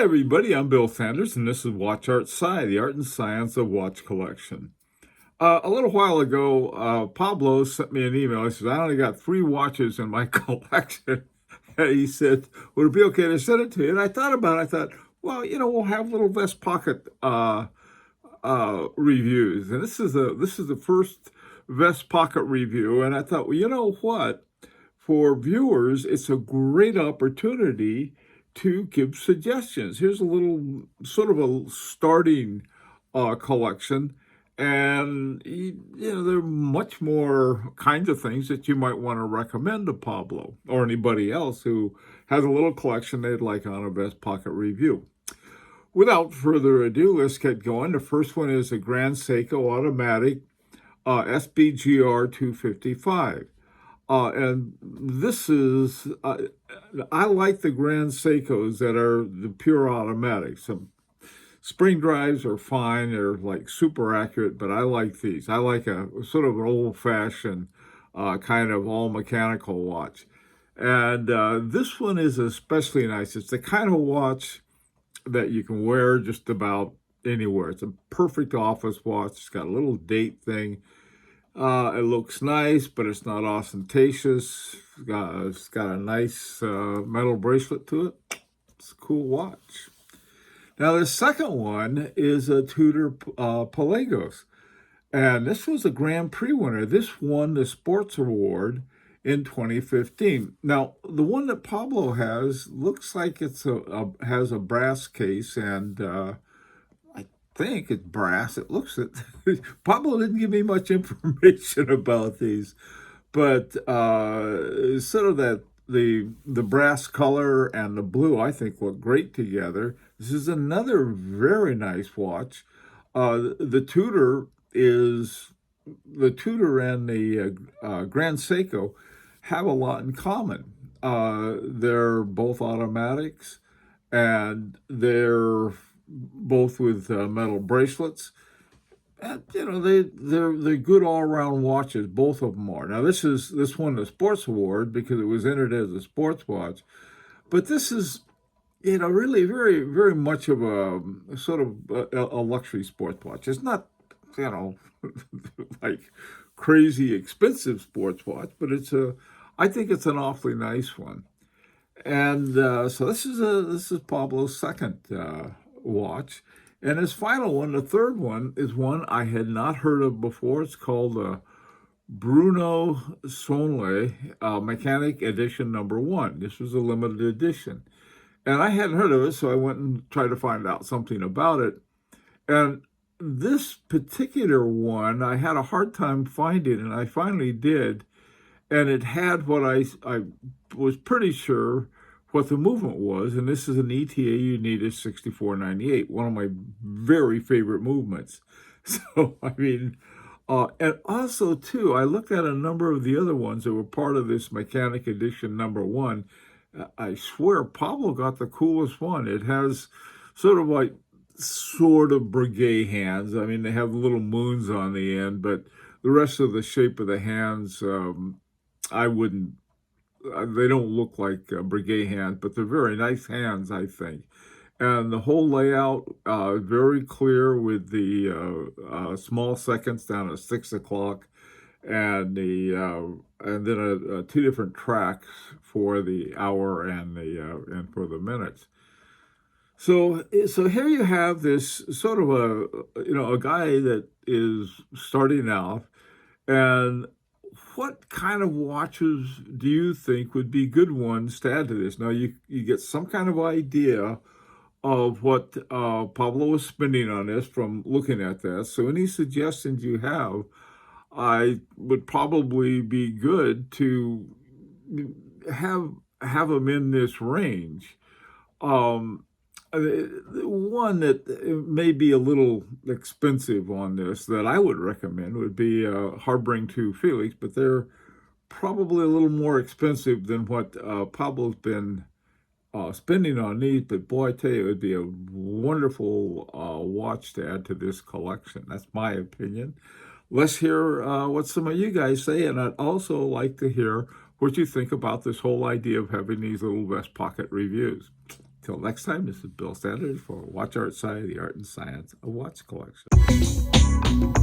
Hi, everybody. I'm Bill Sanders, and this is Watch Art Sci, the art and science of watch collection. A little while ago, Pablo sent me an email. He says, I only got 3 watches in my collection. And he said, would it be okay to send it to you? And I thought about it. I thought, well, we'll have little vest pocket reviews. And this is the first vest pocket review. And I thought, well, you know what? For viewers, it's a great opportunity to give suggestions. Here's a little sort of a starting collection. And, there are much more kinds of things that you might want to recommend to Pablo or anybody else who has a little collection they'd like on a Vest Pocket review. Without further ado, let's get going. The first one is a Grand Seiko Automatic SBGR 255. And this is, I like the Grand Seikos that are the pure automatics. Some spring drives are fine. They're like super accurate, but I like these. I like a sort of an old-fashioned kind of all-mechanical watch. And this one is especially nice. It's the kind of watch that you can wear just about anywhere. It's a perfect office watch. It's got a little date thing. It looks nice, but it's not ostentatious. It's got a nice metal bracelet to it. It's a cool watch. Now, the second one is a Tudor Pelagos. And this was a Grand Prix winner. This won the Sports Award in 2015. Now, the one that Pablo has looks like it's has a brass case, and I think it's brass. It looks it. Pablo didn't give me much information about these, but sort of that the brass color and the blue I think look great together. This is another very nice watch. The Tudor and the Grand Seiko have a lot in common. They're both automatics, and they're both with metal bracelets. And, they're good all-around watches. Both of them are. Now, this won the Sports Award because it was entered as a sports watch, but this is, really very, very much of a sort of a luxury sports watch. It's not, like crazy expensive sports watch, but I think it's an awfully nice one. And so this is Pablo's second watch. And his final one, the third one, is one I had not heard of before. It's called Bruno Söhnle Mechanik Edition #1. This was a limited edition. And I hadn't heard of it, so I went and tried to find out something about it. And this particular one, I had a hard time finding, and I finally did. And it had what I was pretty sure what the movement was, and this is an ETA Unitas 6498, one of my very favorite movements. So, and also, too, I looked at a number of the other ones that were part of this Mechanik Edition #1. I swear Pablo got the coolest one. It has sort of breguet hands. They have little moons on the end, but the rest of the shape of the hands, I wouldn't. They don't look like breguet hands, but they're very nice hands, I think. And the whole layout, very clear with the small seconds down at 6 o'clock, and and then 2 different tracks for the hour and for the minutes. So here you have this sort of a guy that is starting out, and what kind of watches do you think would be good ones to add to this? Now, you get some kind of idea of what Pablo was spending on this from looking at this. So any suggestions you have, I would probably be good to have them in this range. One that may be a little expensive on this that I would recommend would be Harboring 2 Felix, but they're probably a little more expensive than what Pablo's been spending on these. But boy, I tell you, it would be a wonderful watch to add to this collection. That's my opinion. Let's hear what some of you guys say, and I'd also like to hear what you think about this whole idea of having these little vest pocket reviews. Till next time, this is Bill Sanders for Watch Art Side, the Art and Science of Watch Collection.